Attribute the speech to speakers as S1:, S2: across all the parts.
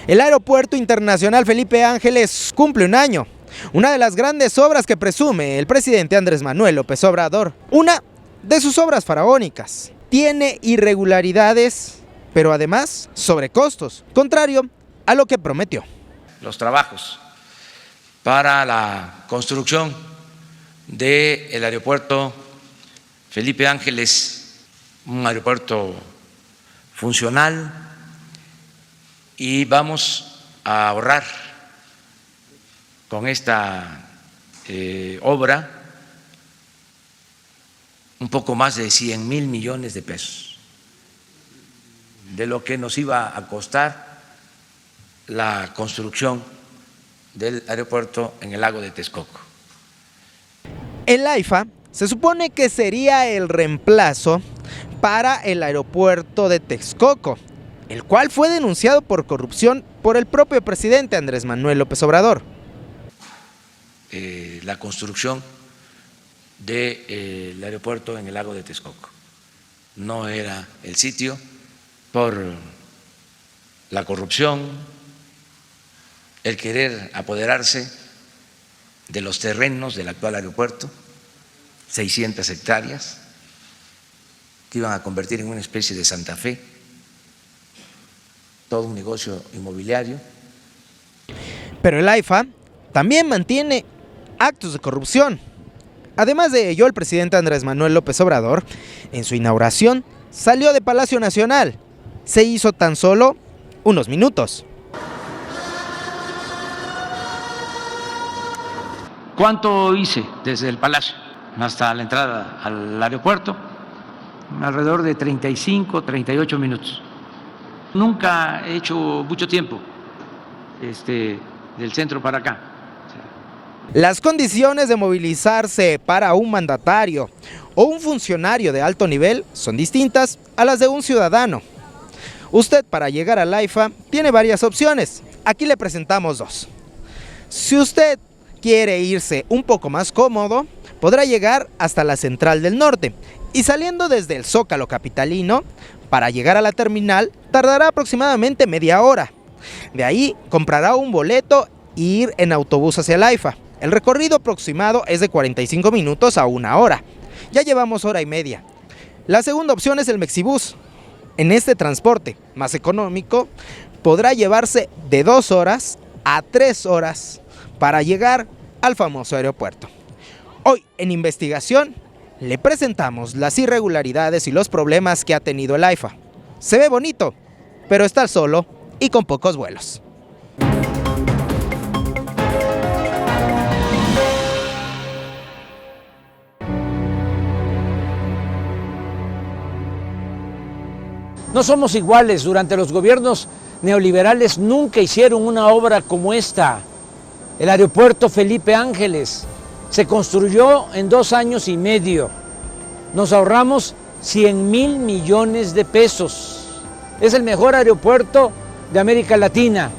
S1: El Aeropuerto Internacional Felipe Ángeles cumple un año. Una de las grandes obras que presume el presidente Andrés Manuel López Obrador. Una de sus obras faraónicas. Tiene irregularidades, pero además sobrecostos, contrario a lo que prometió.
S2: Los trabajos para la construcción del aeropuerto Felipe Ángeles, un aeropuerto funcional, y vamos a ahorrar con esta obra un poco más de 100,000 millones de pesos, de lo que nos iba a costar la construcción del aeropuerto en el lago de Texcoco.
S1: El AIFA se supone que sería el reemplazo para el aeropuerto de Texcoco, el cual fue denunciado por corrupción por el propio presidente Andrés Manuel López Obrador.
S2: La construcción del aeropuerto en el lago de Texcoco no era el sitio por la corrupción, el querer apoderarse de los terrenos del actual aeropuerto, 600 hectáreas, que iban a convertir en una especie de Santa Fe, todo un negocio inmobiliario.
S1: Pero el AIFA también mantiene actos de corrupción. Además de ello, el presidente Andrés Manuel López Obrador, en su inauguración, salió de Palacio Nacional. Se hizo tan solo unos minutos.
S2: ¿Cuánto hice desde el Palacio hasta la entrada al aeropuerto? Alrededor de 35, 38 minutos. Nunca he hecho mucho tiempo del centro para acá.
S1: Las condiciones de movilizarse para un mandatario o un funcionario de alto nivel son distintas a las de un ciudadano. Usted, para llegar al AIFA, tiene varias opciones. Aquí le presentamos dos. Si usted quiere irse un poco más cómodo, podrá llegar hasta la Central del Norte y saliendo desde el Zócalo capitalino, para llegar a la terminal tardará aproximadamente media hora. De ahí comprará un boleto e ir en autobús hacia el AIFA. El recorrido aproximado es de 45 minutos a una hora. Ya llevamos hora y media. La segunda opción es el Mexibus. En este transporte más económico podrá llevarse de 2 horas a 3 horas para llegar al famoso aeropuerto. Hoy en Investigación le presentamos las irregularidades y los problemas que ha tenido el AIFA. Se ve bonito, pero está solo y con pocos vuelos.
S3: No somos iguales. Durante los gobiernos neoliberales nunca hicieron una obra como esta. El aeropuerto Felipe Ángeles se construyó en 2 años y medio. Nos ahorramos 100,000 millones de pesos. Es el mejor aeropuerto de América Latina.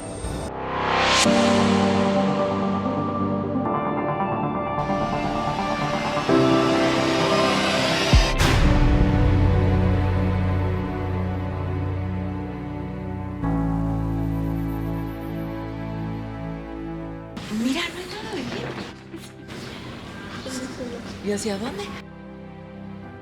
S4: Mira, no hay nada de bien. ¿Y hacia dónde?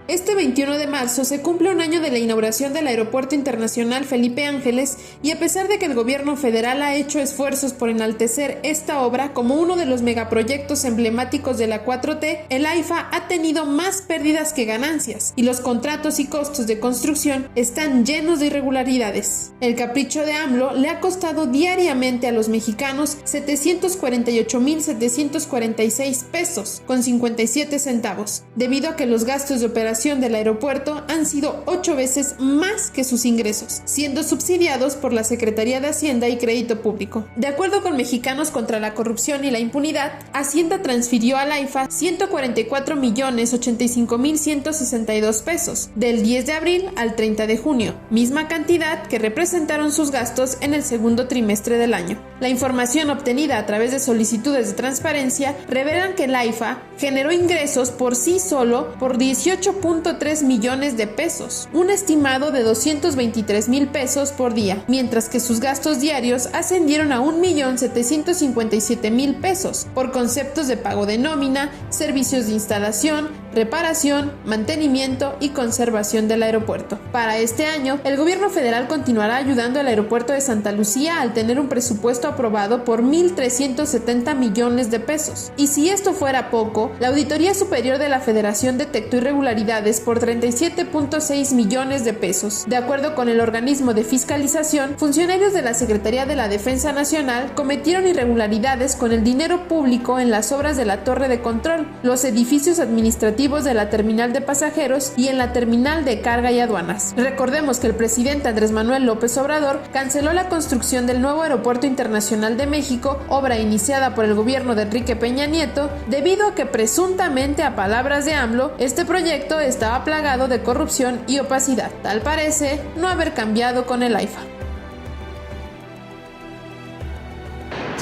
S5: Este 21 de marzo se cumple un año de la inauguración del Aeropuerto Internacional Felipe Ángeles y a pesar de que el gobierno federal ha hecho esfuerzos por enaltecer esta obra como uno de los megaproyectos emblemáticos de la 4T, el AIFA ha tenido más pérdidas que ganancias y los contratos y costos de construcción están llenos de irregularidades. El capricho de AMLO le ha costado diariamente a los mexicanos 748,746 pesos con 57 centavos, debido a que los gastos de operación del aeropuerto han sido 8 veces más que sus ingresos, siendo subsidiados por la Secretaría de Hacienda y Crédito Público. De acuerdo con Mexicanos contra la Corrupción y la Impunidad, Hacienda transfirió al AIFA 144,085,162 pesos del 10 de abril al 30 de junio, misma cantidad que representaron sus gastos en el segundo trimestre del año. La información obtenida a través de solicitudes de transparencia revelan que el AIFA generó ingresos por sí solo por 18.3 millones de pesos, un estimado de 223,000 pesos por día, mientras que sus gastos diarios ascendieron a 1.757.000 pesos por conceptos de pago de nómina, servicios de instalación, reparación, mantenimiento y conservación del aeropuerto. Para este año, el gobierno federal continuará ayudando al aeropuerto de Santa Lucía al tener un presupuesto aprobado por 1.370 millones de pesos. Y si esto fuera poco, la Auditoría Superior de la Federación detectó irregularidades por 37.6 millones de pesos. De acuerdo con el organismo de fiscalización, funcionarios de la Secretaría de la Defensa Nacional cometieron irregularidades con el dinero público en las obras de la torre de control, los edificios administrativos de la terminal de pasajeros y en la terminal de carga y aduanas. Recordemos que el presidente Andrés Manuel López Obrador canceló la construcción del nuevo Aeropuerto Internacional de México, obra iniciada por el gobierno de Enrique Peña Nieto, debido a que presuntamente, a palabras de AMLO, este proyecto estaba plagado de corrupción y opacidad. Tal parece no haber cambiado con el AIFA.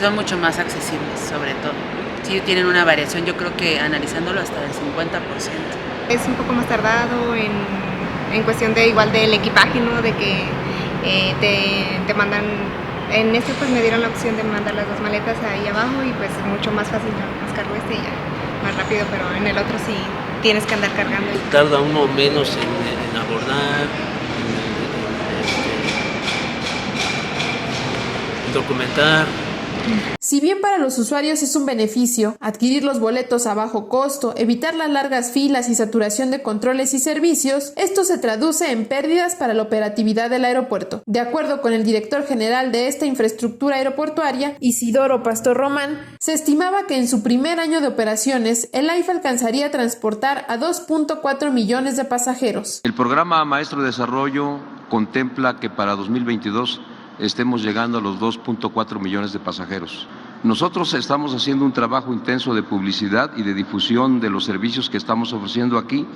S6: Son mucho más accesibles, sobre todo. Sí tienen una variación, yo creo que analizándolo hasta del 50%.
S7: Es un poco más tardado en cuestión de igual del equipaje, ¿no? De que te mandan, en este pues me dieron la opción de mandar las 2 maletas ahí abajo y pues mucho más fácil, más cargo y ya, más rápido, pero en el otro sí tienes que andar cargando.
S8: Tarda uno menos en abordar, en documentar.
S5: Si bien para los usuarios es un beneficio adquirir los boletos a bajo costo, evitar las largas filas y saturación de controles y servicios, esto se traduce en pérdidas para la operatividad del aeropuerto. De acuerdo con el director general de esta infraestructura aeroportuaria, Isidoro Pastor Román, se estimaba que en su primer año de operaciones, el AIFA alcanzaría a transportar a 2.4 millones de pasajeros.
S9: El programa Maestro de Desarrollo contempla que para 2022 estemos llegando a los 2.4 millones de pasajeros. Nosotros estamos haciendo un trabajo intenso de publicidad y de difusión de los servicios que estamos ofreciendo aquí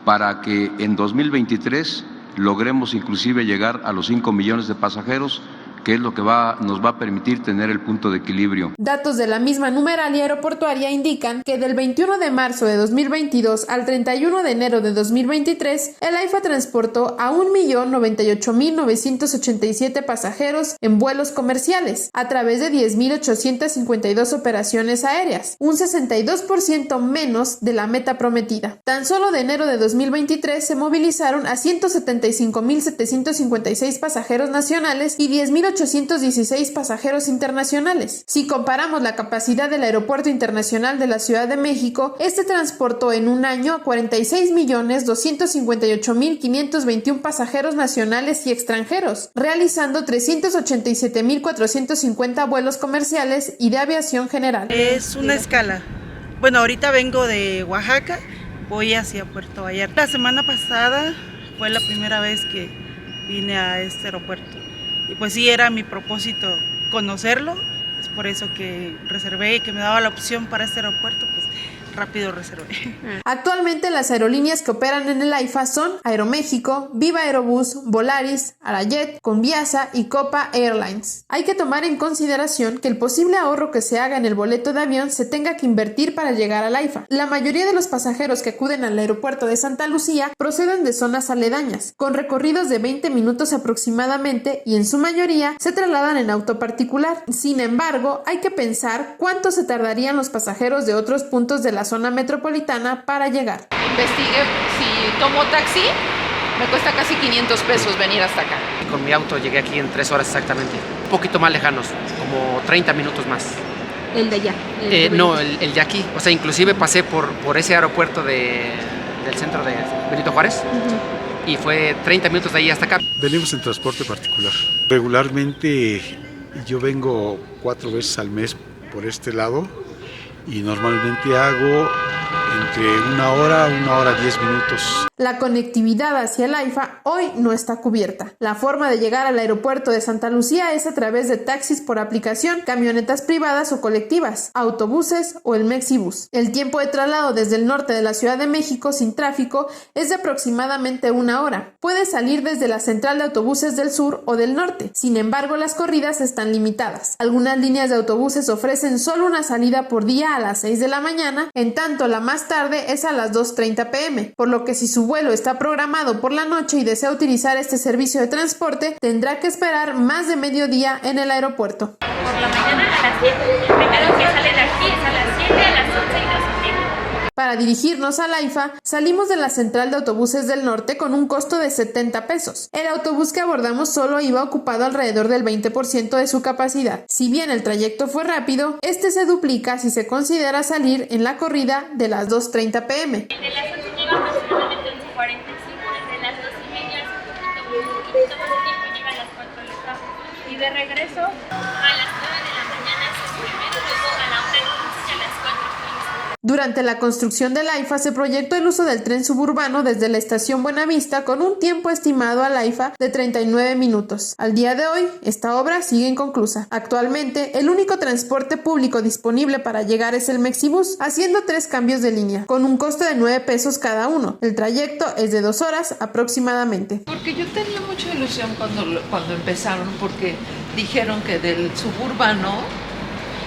S9: para que en 2023 logremos inclusive llegar a los 5 millones de pasajeros, que es lo que nos va a permitir tener el punto de equilibrio.
S5: Datos de la misma numeralia aeroportuaria indican que del 21 de marzo de 2022 al 31 de enero de 2023, el AIFA transportó a 1.098.987 pasajeros en vuelos comerciales, a través de 10.852 operaciones aéreas, un 62% menos de la meta prometida. Tan solo de enero de 2023 se movilizaron a 175.756 pasajeros nacionales y 10.816 pasajeros internacionales. Si comparamos la capacidad del Aeropuerto Internacional de la Ciudad de México, este transportó en un año a 46.258.521 pasajeros nacionales y extranjeros, realizando 387.450 vuelos comerciales y de aviación general.
S10: Es una escala. Bueno, ahorita vengo de Oaxaca, voy hacia Puerto Vallarta. La semana pasada fue la primera vez que vine a este aeropuerto. Y pues sí, era mi propósito conocerlo, es por eso que reservé y que me daba la opción para este aeropuerto, pues rápido reservé.
S5: Actualmente las aerolíneas que operan en el AIFA son Aeroméxico, Viva Aerobús, Volaris, Arajet, Conviasa y Copa Airlines. Hay que tomar en consideración que el posible ahorro que se haga en el boleto de avión se tenga que invertir para llegar al AIFA. La mayoría de los pasajeros que acuden al aeropuerto de Santa Lucía proceden de zonas aledañas, con recorridos de 20 minutos aproximadamente y en su mayoría se trasladan en auto particular. Sin embargo, hay que pensar cuánto se tardarían los pasajeros de otros puntos de la zona metropolitana para llegar.
S4: Investigué, si tomo taxi, me cuesta casi 500 pesos venir hasta acá.
S11: Con mi auto llegué aquí en 3 horas exactamente. Un poquito más lejanos, como 30 minutos más.
S7: ¿El de allá?
S11: No, el de aquí. O sea, inclusive pasé por ese aeropuerto del centro de Benito Juárez. Y fue 30 minutos de ahí hasta acá.
S12: Venimos en transporte particular. Regularmente yo vengo 4 veces al mes por este lado y normalmente hago entre una hora 10 minutos.
S5: La conectividad hacia el AIFA hoy no está cubierta. La forma de llegar al aeropuerto de Santa Lucía es a través de taxis por aplicación, camionetas privadas o colectivas, autobuses o el Mexibus. El tiempo de traslado desde el norte de la Ciudad de México sin tráfico es de aproximadamente una hora. Puede salir desde la central de autobuses del sur o del norte. Sin embargo, las corridas están limitadas. Algunas líneas de autobuses ofrecen solo una salida por día a las 6 de la mañana, en tanto la más tarde es a las 2:30 p.m., por lo que si su vuelo está programado por la noche y desea utilizar este servicio de transporte, tendrá que esperar más de mediodía en el aeropuerto.
S13: Por la mañana a las 7, el primero que sale de aquí es a las 7, a las 11 y 2:30.
S5: Para dirigirnos al AIFA, salimos de la central de autobuses del norte con un costo de 70 pesos. El autobús que abordamos solo iba ocupado alrededor del 20% de su capacidad. Si bien el trayecto fue rápido, este se duplica si se considera salir en la corrida de las 2:30 p.m.
S13: De las 11 llega aproximadamente 11:45, de las 2:30 es un poquito más de tiempo, llega a las 4 de la tarde. Y de regreso a las 9 de la mañana es el primero, luego a la 1:15 y a las 4:15.
S5: Durante la construcción del AIFA se proyectó el uso del tren suburbano desde la estación Buenavista con un tiempo estimado al AIFA de 39 minutos. Al día de hoy, esta obra sigue inconclusa. Actualmente, el único transporte público disponible para llegar es el Mexibus, haciendo 3 cambios de línea, con un costo de 9 pesos cada uno. El trayecto es de 2 horas aproximadamente.
S4: Porque yo tenía mucha ilusión cuando empezaron, porque dijeron que del suburbano,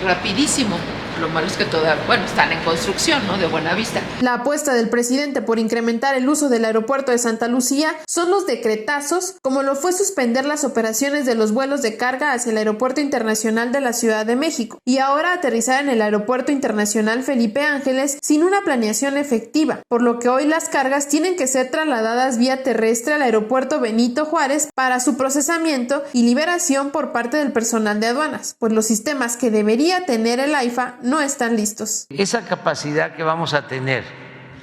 S4: rapidísimo. Lo malo es que todavía, están en construcción, ¿no? De Buenavista.
S5: La apuesta del presidente por incrementar el uso del aeropuerto de Santa Lucía son los decretazos, como lo fue suspender las operaciones de los vuelos de carga hacia el Aeropuerto Internacional de la Ciudad de México y ahora aterrizar en el Aeropuerto Internacional Felipe Ángeles sin una planeación efectiva, por lo que hoy las cargas tienen que ser trasladadas vía terrestre al Aeropuerto Benito Juárez para su procesamiento y liberación por parte del personal de aduanas, pues los sistemas que debería tener el AIFA no están listos.
S3: Esa capacidad que vamos a tener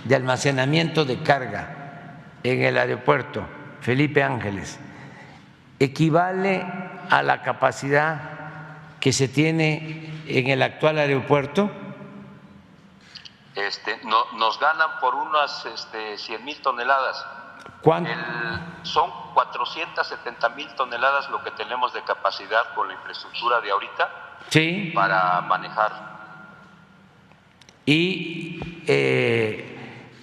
S3: de almacenamiento de carga en el aeropuerto Felipe Ángeles equivale a la capacidad que se tiene en el actual aeropuerto.
S9: Nos ganan por unas 100,000 toneladas.
S3: ¿Cuánto?
S9: Son 470,000 toneladas lo que tenemos de capacidad con la infraestructura de ahorita,
S3: sí,
S9: para manejar.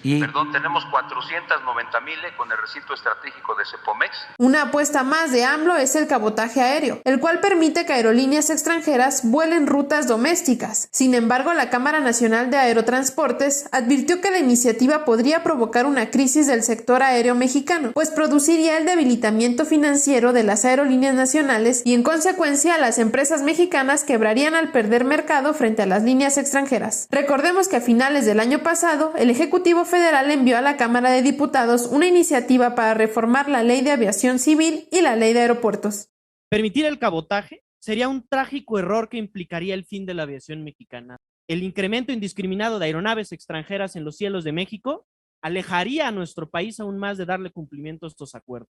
S9: Perdón, tenemos 490,000 con el recinto estratégico de Cepomex.
S5: Una apuesta más de AMLO es el cabotaje aéreo, el cual permite que aerolíneas extranjeras vuelen rutas domésticas. Sin embargo, la Cámara Nacional de Aerotransportes advirtió que la iniciativa podría provocar una crisis del sector aéreo mexicano, pues produciría el debilitamiento financiero de las aerolíneas nacionales y en consecuencia las empresas mexicanas quebrarían al perder mercado frente a las líneas extranjeras. Recordemos que a finales del año pasado, el Ejecutivo Federal envió a la Cámara de Diputados una iniciativa para reformar la Ley de Aviación Civil y la Ley de Aeropuertos.
S14: Permitir el cabotaje sería un trágico error que implicaría el fin de la aviación mexicana. El incremento indiscriminado de aeronaves extranjeras en los cielos de México alejaría a nuestro país aún más de darle cumplimiento a estos acuerdos.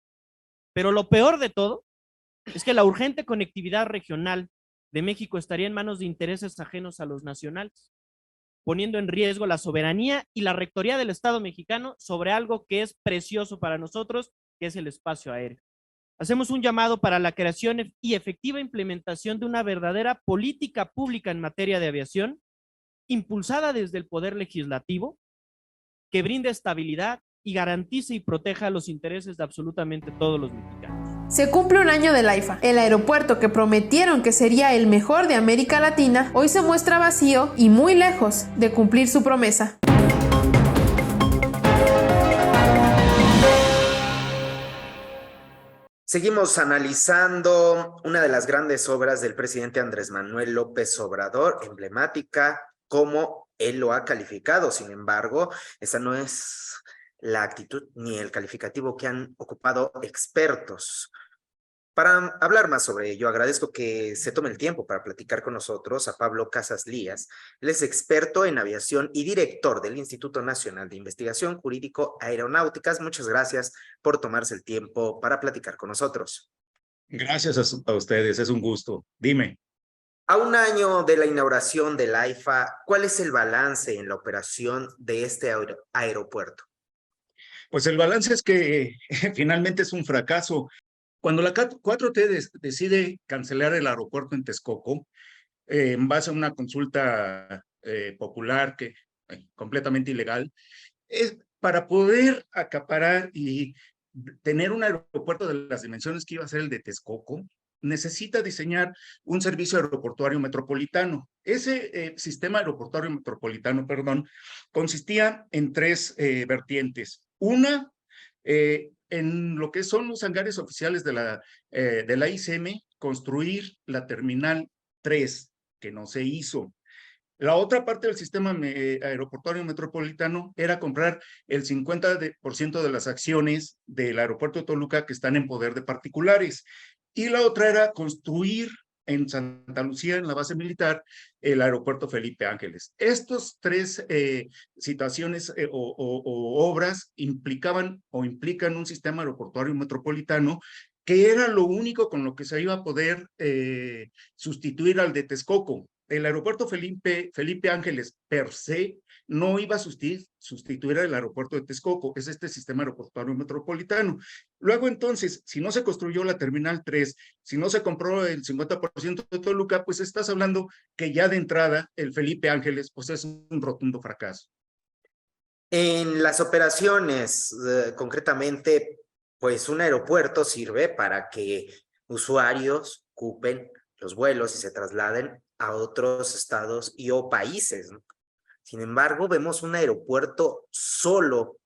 S14: Pero lo peor de todo es que la urgente conectividad regional de México estaría en manos de intereses ajenos a los nacionales, poniendo en riesgo la soberanía y la rectoría del Estado mexicano sobre algo que es precioso para nosotros, que es el espacio aéreo. Hacemos un llamado para la creación y efectiva implementación de una verdadera política pública en materia de aviación, impulsada desde el Poder Legislativo, que brinde estabilidad y garantice y proteja los intereses de absolutamente todos los mexicanos.
S5: Se cumple un año del AIFA. El aeropuerto que prometieron que sería el mejor de América Latina, hoy se muestra vacío y muy lejos de cumplir su promesa.
S1: Seguimos analizando una de las grandes obras del presidente Andrés Manuel López Obrador, emblemática, como él lo ha calificado. Sin embargo, esa no es la actitud ni el calificativo que han ocupado expertos. Para hablar más sobre ello, agradezco que se tome el tiempo para platicar con nosotros a Pablo Casas Lías. Él es experto en aviación y director del Instituto Nacional de Investigación Jurídico Aeronáuticas. Muchas gracias por tomarse el tiempo para platicar con nosotros.
S15: Gracias a ustedes, es un gusto. Dime.
S1: A un año de la inauguración del AIFA, ¿cuál es el balance en la operación de este aeropuerto?
S15: Pues el balance es que finalmente es un fracaso. Cuando la 4T decide cancelar el aeropuerto en Texcoco, en base a una consulta popular completamente ilegal, es para poder acaparar y tener un aeropuerto de las dimensiones que iba a ser el de Texcoco, necesita diseñar un servicio aeroportuario metropolitano. Ese sistema aeroportuario metropolitano, perdón, consistía en tres vertientes. Una, en lo que son los hangares oficiales de la ICM, construir la Terminal 3, que no se hizo. La otra parte del sistema aeroportuario metropolitano era comprar el 50% de las acciones del aeropuerto de Toluca que están en poder de particulares. Y la otra era construir en Santa Lucía, en la base militar, el aeropuerto Felipe Ángeles. Estos tres situaciones o obras implicaban o implican un sistema aeroportuario metropolitano que era lo único con lo que se iba a poder sustituir al de Texcoco. El aeropuerto Felipe Ángeles per se no iba a sustituir al aeropuerto de Texcoco, es este sistema aeroportuario metropolitano. Luego entonces, si no se construyó la Terminal 3, si no se compró el 50% de Toluca, pues estás hablando que ya de entrada el Felipe Ángeles pues es un rotundo fracaso.
S1: En las operaciones, concretamente, pues un aeropuerto sirve para que usuarios ocupen los vuelos y se trasladen a otros estados y o países, ¿no? Sin embargo, vemos un aeropuerto solo.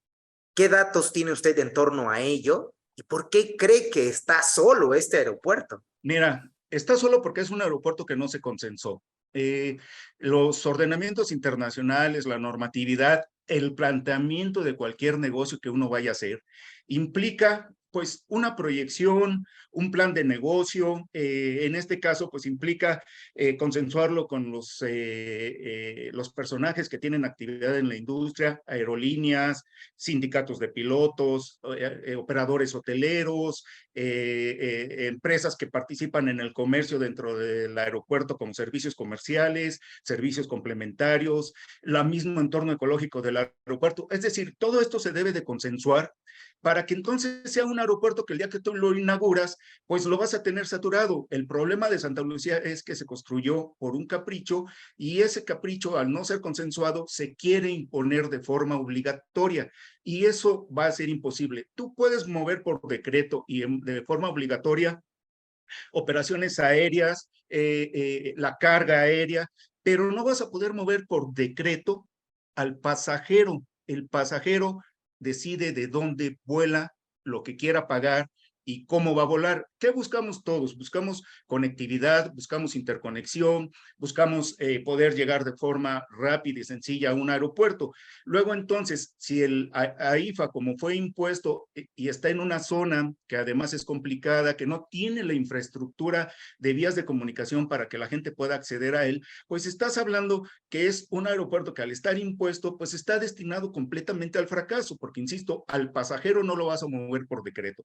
S1: ¿Qué datos tiene usted en torno a ello? ¿Y por qué cree que está solo este aeropuerto?
S15: Mira, está solo porque es un aeropuerto que no se consensó. Los ordenamientos internacionales, la normatividad, el planteamiento de cualquier negocio que uno vaya a hacer, implica pues una proyección, un plan de negocio, en este caso pues implica consensuarlo con los personajes que tienen actividad en la industria, aerolíneas, sindicatos de pilotos, operadores hoteleros, empresas que participan en el comercio dentro del aeropuerto como servicios comerciales, servicios complementarios, el mismo entorno ecológico del aeropuerto. Es decir, todo esto se debe de consensuar para que entonces sea un aeropuerto que el día que tú lo inauguras, pues lo vas a tener saturado. El problema de Santa Lucía es que se construyó por un capricho y ese capricho, al no ser consensuado, se quiere imponer de forma obligatoria y eso va a ser imposible. Tú puedes mover por decreto y de forma obligatoria operaciones aéreas, la carga aérea, pero no vas a poder mover por decreto al pasajero. El pasajero decide de dónde vuela, lo que quiera pagar y cómo va a volar. ¿Qué buscamos todos? Buscamos conectividad, buscamos interconexión, buscamos poder llegar de forma rápida y sencilla a un aeropuerto. Luego entonces, si el AIFA, como fue impuesto y está en una zona que además es complicada, que no tiene la infraestructura de vías de comunicación para que la gente pueda acceder a él, pues estás hablando que es un aeropuerto que al estar impuesto, pues está destinado completamente al fracaso, porque insisto, al pasajero no lo vas a mover por decreto.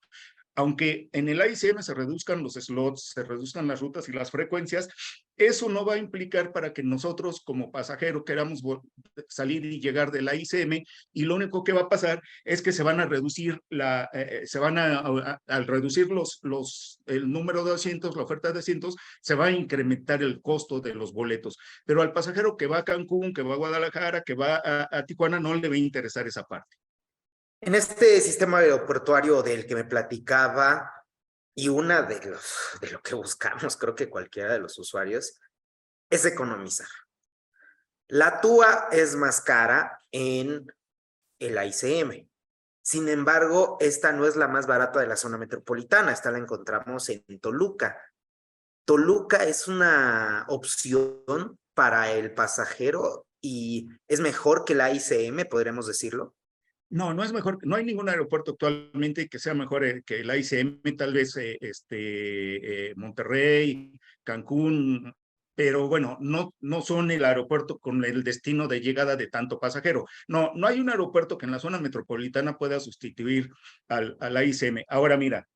S15: Aunque en el AICM se reduzcan los slots, se reduzcan las rutas y las frecuencias, eso no va a implicar para que nosotros como pasajero queramos salir y llegar del AICM y lo único que va a pasar es que se van a reducir al reducir el número de asientos, la oferta de asientos, se va a incrementar el costo de los boletos. Pero al pasajero que va a Cancún, que va a Guadalajara, que va a Tijuana, no le va a interesar esa parte.
S1: En este sistema aeroportuario del que me platicaba, y una de lo que buscamos, creo que cualquiera de los usuarios, es economizar. La TUA es más cara en el AICM. Sin embargo, esta no es la más barata de la zona metropolitana. Esta la encontramos en Toluca. Toluca es una opción para el pasajero y es mejor que el AICM, podríamos decirlo.
S15: No, no es mejor, no hay ningún aeropuerto actualmente que sea mejor que el AICM, tal vez Monterrey, Cancún, pero bueno, no son el aeropuerto con el destino de llegada de tanto pasajero. No hay un aeropuerto que en la zona metropolitana pueda sustituir al AICM. Ahora mira,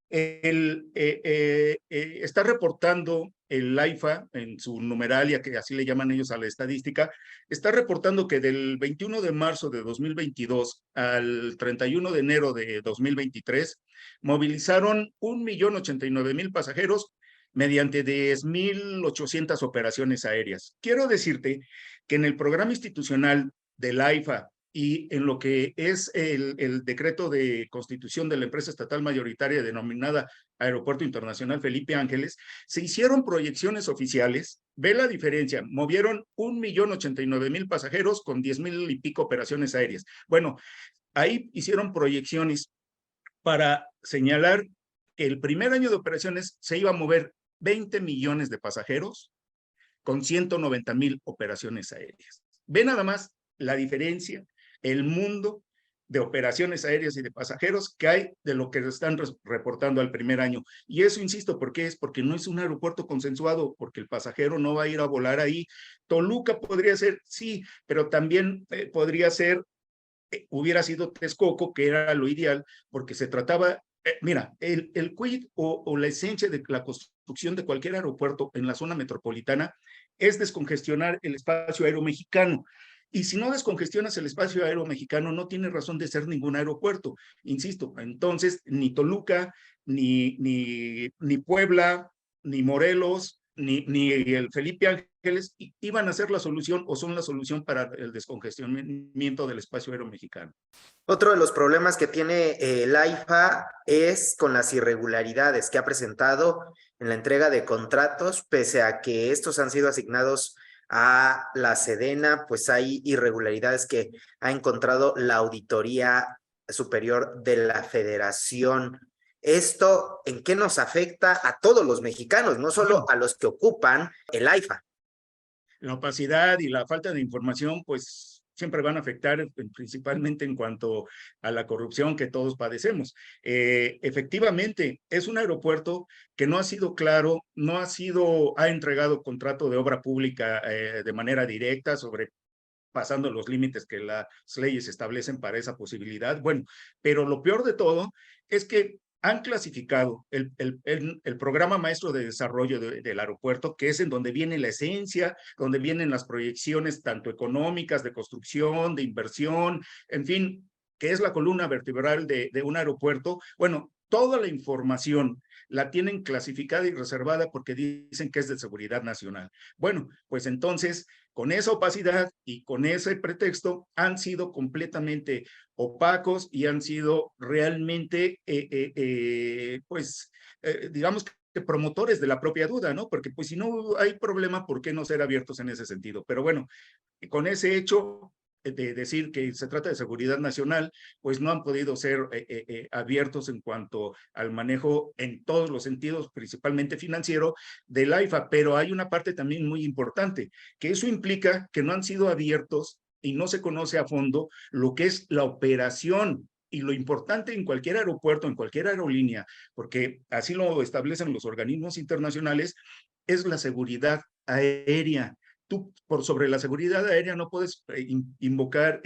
S15: está reportando el AIFA, en su numeralia, que así le llaman ellos a la estadística, está reportando que del 21 de marzo de 2022 al 31 de enero de 2023, movilizaron 1.089.000 pasajeros mediante 10.800 operaciones aéreas. Quiero decirte que en el programa institucional del AIFA y en lo que es el decreto de constitución de la empresa estatal mayoritaria denominada Aeropuerto Internacional Felipe Ángeles, se hicieron proyecciones oficiales. Ve la diferencia, movieron 1.089.000 pasajeros con 10.000 y pico operaciones aéreas. Bueno, ahí hicieron proyecciones para señalar que el primer año de operaciones se iba a mover 20 millones de pasajeros con 190.000 operaciones aéreas. Ve nada más la diferencia, el mundo de operaciones aéreas y de pasajeros que hay de lo que están reportando al primer año. Y eso, insisto, ¿por qué? Es porque no es un aeropuerto consensuado, porque el pasajero no va a ir a volar ahí. Toluca podría ser, sí, pero también podría ser, hubiera sido Texcoco, que era lo ideal, porque se trataba, mira, el quid o la esencia de la construcción de cualquier aeropuerto en la zona metropolitana es descongestionar el espacio aéreo mexicano. Y si no descongestionas el espacio aéreo mexicano, no tiene razón de ser ningún aeropuerto. Insisto, entonces ni Toluca, ni Puebla, ni Morelos, ni el Felipe Ángeles iban a ser la solución o son la solución para el descongestionamiento del espacio aéreo mexicano.
S16: Otro de los problemas que tiene el AIFA es con las irregularidades que ha presentado en la entrega de contratos, pese a que estos han sido asignados a la Sedena, pues hay irregularidades que ha encontrado la Auditoría Superior de la Federación. ¿Esto en qué nos afecta a todos los mexicanos, no solo a los que ocupan el AIFA?
S15: La opacidad y la falta de información, pues siempre van a afectar principalmente en cuanto a la corrupción que todos padecemos. Efectivamente, es un aeropuerto que no ha sido claro, ha entregado contrato de obra pública de manera directa pasando los límites que las leyes establecen para esa posibilidad. Bueno, pero lo peor de todo es que han clasificado el programa maestro de desarrollo del aeropuerto, que es en donde viene la esencia, donde vienen las proyecciones tanto económicas, de construcción, de inversión, en fin, que es la columna vertebral de un aeropuerto. Bueno, toda la información la tienen clasificada y reservada porque dicen que es de seguridad nacional. Bueno, pues entonces, con esa opacidad y con ese pretexto, han sido completamente opacos y han sido realmente, digamos que promotores de la propia duda, ¿no? Porque pues si no hay problema, ¿por qué no ser abiertos en ese sentido? Pero bueno, con ese hecho de decir que se trata de seguridad nacional, pues no han podido ser abiertos en cuanto al manejo en todos los sentidos, principalmente financiero, del AIFA. Pero hay una parte también muy importante, que eso implica que no han sido abiertos y no se conoce a fondo lo que es la operación y lo importante en cualquier aeropuerto, en cualquier aerolínea, porque así lo establecen los organismos internacionales, es la seguridad aérea. Tú, sobre la seguridad aérea, no puedes invocar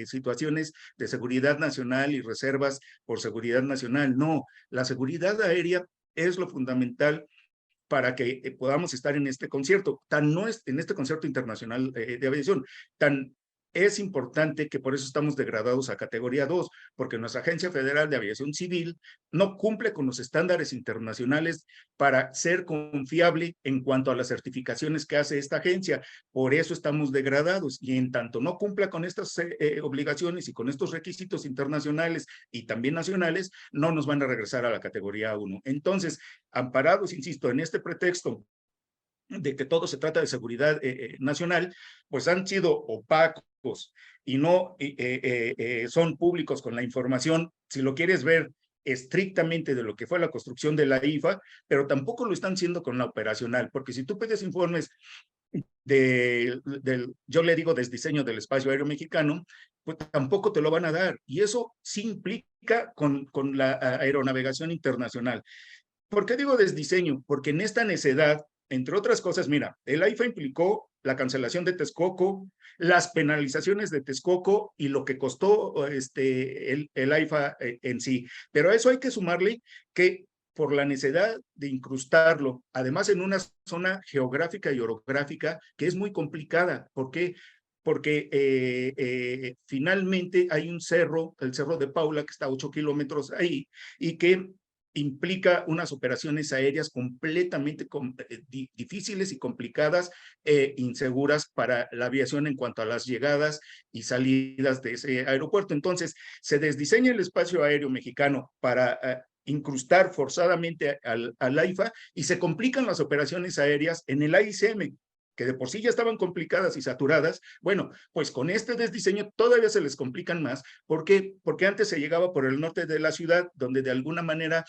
S15: situaciones de seguridad nacional y reservas por seguridad nacional. No, la seguridad aérea es lo fundamental para que podamos estar en este concierto. En este concierto internacional de aviación, tan es importante que por eso estamos degradados a categoría 2, porque nuestra Agencia Federal de Aviación Civil no cumple con los estándares internacionales para ser confiable en cuanto a las certificaciones que hace esta agencia. Por eso estamos degradados y en tanto no cumpla con estas obligaciones y con estos requisitos internacionales y también nacionales, no nos van a regresar a la categoría 1. Entonces, amparados, insisto, en este pretexto de que todo se trata de seguridad nacional, pues han sido opacos y no son públicos con la información, si lo quieres ver estrictamente de lo que fue la construcción de la IFA, pero tampoco lo están haciendo con la operacional, porque si tú pides informes yo le digo desdiseño del espacio aéreo mexicano, pues tampoco te lo van a dar, y eso sí implica con la aeronavegación internacional. ¿Por qué digo desdiseño? Porque en esta necedad, entre otras cosas, mira, el AIFA implicó la cancelación de Texcoco, las penalizaciones de Texcoco y lo que costó el AIFA en sí. Pero a eso hay que sumarle que por la necesidad de incrustarlo, además en una zona geográfica y orográfica que es muy complicada. ¿Por qué? Porque finalmente hay un cerro, el Cerro de Paula, que está a 8 kilómetros ahí, y que implica unas operaciones aéreas completamente difíciles y complicadas e inseguras para la aviación en cuanto a las llegadas y salidas de ese aeropuerto. Entonces, se desdiseña el espacio aéreo mexicano para incrustar forzadamente al AIFA y se complican las operaciones aéreas en el AICM, que de por sí ya estaban complicadas y saturadas. Bueno, pues con este desdiseño todavía se les complican más. ¿Por qué? Porque antes se llegaba por el norte de la ciudad, donde de alguna manera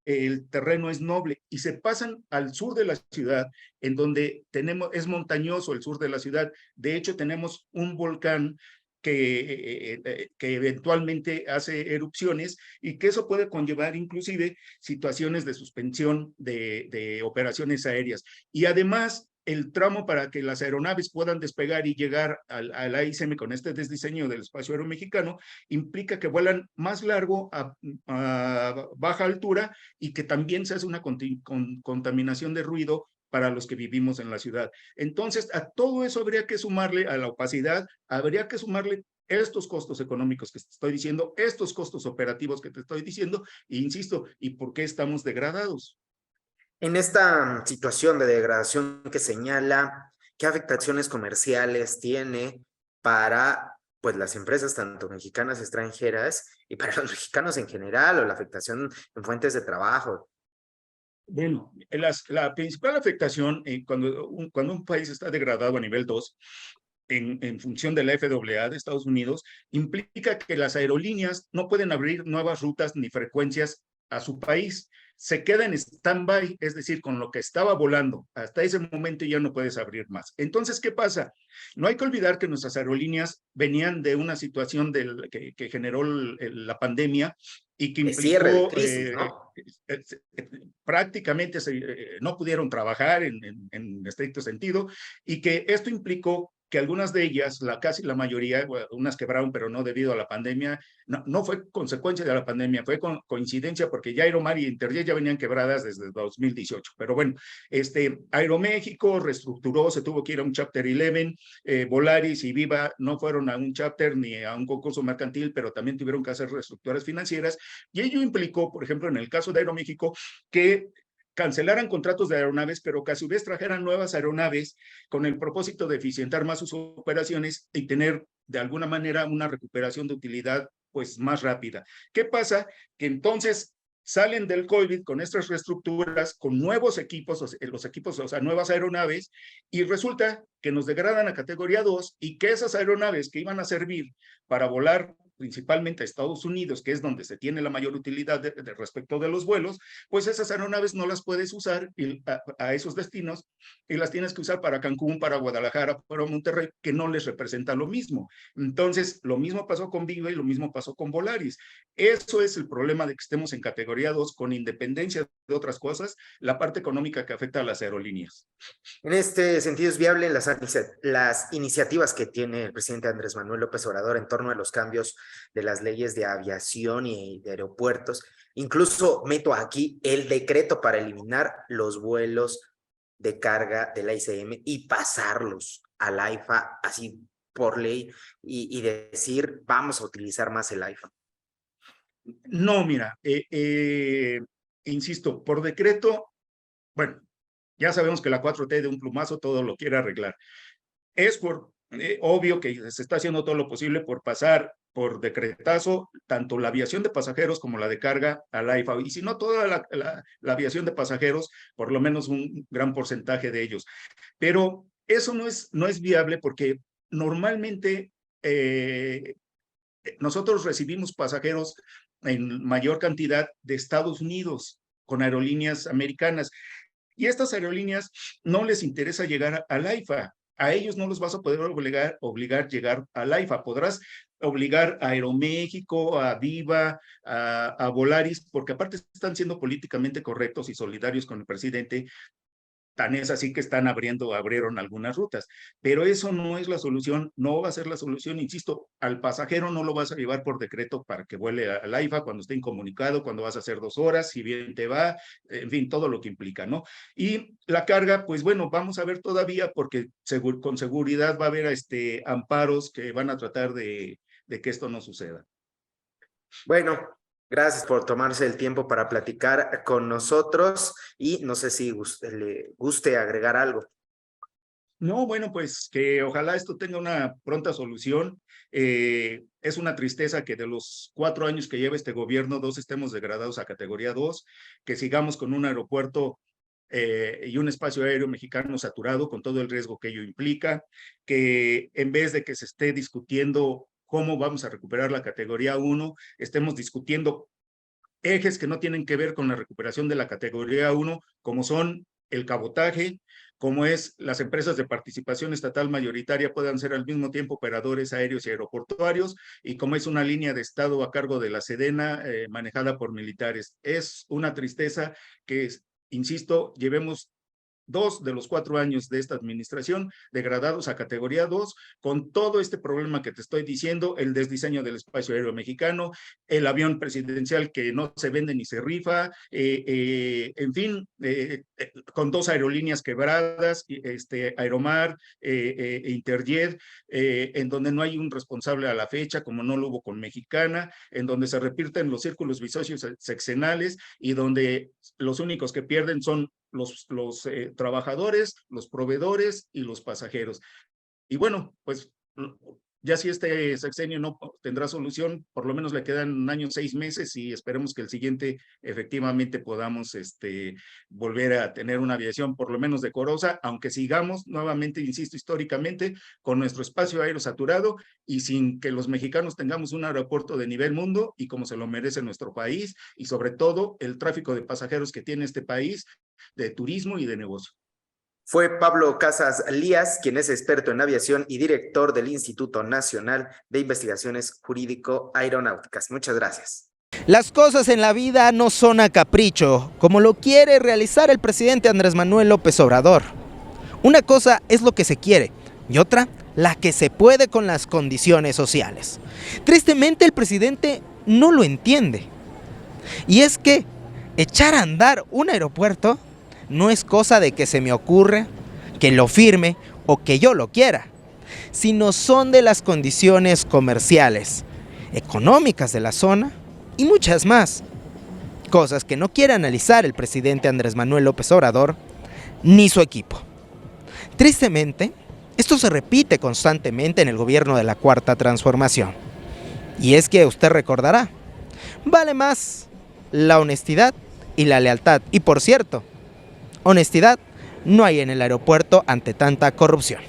S15: el terreno es noble, y se pasan al sur de la ciudad, en donde es montañoso el sur de la ciudad. De hecho, tenemos un volcán que eventualmente hace erupciones, y que eso puede conllevar inclusive situaciones de suspensión de operaciones aéreas. Y además, el tramo para que las aeronaves puedan despegar y llegar al AICM con este desdiseño del espacio aéreo mexicano implica que vuelan más largo a baja altura, y que también se hace una contaminación de ruido para los que vivimos en la ciudad. Entonces, a todo eso habría que sumarle, a la opacidad, habría que sumarle estos costos económicos que te estoy diciendo, estos costos operativos que te estoy diciendo, e insisto, ¿y por qué estamos degradados?
S16: En esta situación de degradación que señala, ¿qué afectaciones comerciales tiene para pues, las empresas, tanto mexicanas, extranjeras, y para los mexicanos en general, o la afectación en fuentes de trabajo?
S15: Bueno, la principal afectación cuando un país está degradado a nivel 2, en función de la FAA de Estados Unidos, implica que las aerolíneas no pueden abrir nuevas rutas ni frecuencias a su país. Se queda en stand-by, es decir, con lo que estaba volando hasta ese momento ya no puedes abrir más. Entonces, ¿qué pasa? No hay que olvidar que nuestras aerolíneas venían de una situación que generó la pandemia, y que implicó
S16: crisis, ¿no?
S15: prácticamente no pudieron trabajar en estricto sentido, y que esto implicó que algunas de ellas, casi la mayoría, unas quebraron, pero no debido a la pandemia. No fue consecuencia de la pandemia, fue coincidencia, porque ya Aeromar y Interjet ya venían quebradas desde 2018. Pero bueno, Aeroméxico reestructuró, se tuvo que ir a un Chapter 11, Volaris y Viva no fueron a un chapter ni a un concurso mercantil, pero también tuvieron que hacer reestructuras financieras, y ello implicó, por ejemplo, en el caso de Aeroméxico, que cancelaran contratos de aeronaves, pero que a su vez trajeran nuevas aeronaves con el propósito de eficientar más sus operaciones y tener de alguna manera una recuperación de utilidad pues más rápida. ¿Qué pasa? Que entonces salen del COVID con estas reestructuras, con nuevos equipos, o sea, nuevas aeronaves, y resulta que nos degradan a categoría 2, y que esas aeronaves que iban a servir para volar principalmente a Estados Unidos, que es donde se tiene la mayor utilidad respecto de los vuelos, pues esas aeronaves no las puedes usar a esos destinos, y las tienes que usar para Cancún, para Guadalajara, para Monterrey, que no les representa lo mismo. Entonces, lo mismo pasó con Viva y lo mismo pasó con Volaris. Eso es el problema de que estemos en categoría 2, con independencia de otras cosas, la parte económica que afecta a las aerolíneas.
S16: En este sentido, ¿es viable las iniciativas que tiene el presidente Andrés Manuel López Obrador en torno a los cambios de las leyes de aviación y de aeropuertos? Incluso meto aquí el decreto para eliminar los vuelos de carga del AICM y pasarlos al AIFA así por ley, y decir vamos a utilizar más el AIFA.
S15: No, mira, insisto, por decreto, bueno, ya sabemos que la 4T de un plumazo todo lo quiere arreglar. Es obvio que se está haciendo todo lo posible por pasar por decretazo tanto la aviación de pasajeros como la de carga al AIFA, y si no toda la aviación de pasajeros, por lo menos un gran porcentaje de ellos. Pero eso no es viable, porque normalmente nosotros recibimos pasajeros en mayor cantidad de Estados Unidos con aerolíneas americanas, y estas aerolíneas no les interesa llegar al AIFA. A ellos no los vas a poder obligar a llegar al AIFA. Podrás obligar a Aeroméxico, a Viva, a Volaris, porque aparte están siendo políticamente correctos y solidarios con el presidente, Tan es así que abrieron algunas rutas, pero eso no es la solución, no va a ser la solución, insisto, al pasajero no lo vas a llevar por decreto para que vuele al AIFA cuando esté incomunicado, cuando vas a hacer 2 horas, si bien te va, en fin, todo lo que implica, ¿no? Y la carga, pues bueno, vamos a ver todavía porque con seguridad va a haber amparos que van a tratar de que esto no suceda.
S16: Bueno, gracias por tomarse el tiempo para platicar con nosotros y no sé si le guste agregar algo.
S15: No, bueno, pues que ojalá esto tenga una pronta solución. Es una tristeza que de los 4 años que lleva este gobierno, 2 estemos degradados a categoría 2, que sigamos con un aeropuerto y un espacio aéreo mexicano saturado con todo el riesgo que ello implica, que en vez de que se esté discutiendo cómo vamos a recuperar la categoría 1, estemos discutiendo ejes que no tienen que ver con la recuperación de la categoría 1, como son el cabotaje, como es las empresas de participación estatal mayoritaria puedan ser al mismo tiempo operadores aéreos y aeroportuarios, y como es una línea de Estado a cargo de la Sedena manejada por militares. Es una tristeza que, insisto, llevemos 2 de los 4 años de esta administración degradados a categoría 2, con todo este problema que te estoy diciendo, el desdiseño del espacio aéreo mexicano, el avión presidencial que no se vende ni se rifa, en fin, con 2 aerolíneas quebradas, Aeromar, Interjet, en donde no hay un responsable a la fecha, como no lo hubo con Mexicana, en donde se repiten los círculos viciosos sexenales y donde los únicos que pierden son los trabajadores, los proveedores y los pasajeros. Y bueno, pues ya si este sexenio no tendrá solución, por lo menos le quedan 1 año, 6 meses y esperemos que el siguiente efectivamente podamos volver a tener una aviación por lo menos decorosa, aunque sigamos nuevamente, insisto, históricamente con nuestro espacio aéreo saturado y sin que los mexicanos tengamos un aeropuerto de nivel mundo y como se lo merece nuestro país, y sobre todo el tráfico de pasajeros que tiene este país, de turismo y de negocio.
S16: Fue Pablo Casas Lías, quien es experto en aviación y director del Instituto Nacional de Investigaciones Jurídico-Aeronáuticas. Muchas gracias.
S1: Las cosas en la vida no son a capricho, como lo quiere realizar el presidente Andrés Manuel López Obrador. Una cosa es lo que se quiere y otra, la que se puede con las condiciones sociales. Tristemente, el presidente no lo entiende. Y es que echar a andar un aeropuerto no es cosa de que se me ocurre, que lo firme o que yo lo quiera, sino son de las condiciones comerciales, económicas de la zona y muchas más. Cosas que no quiere analizar el presidente Andrés Manuel López Obrador ni su equipo. Tristemente, esto se repite constantemente en el gobierno de la Cuarta Transformación. Y es que usted recordará, vale más la honestidad y la lealtad. Y por cierto, honestidad no hay en el aeropuerto ante tanta corrupción.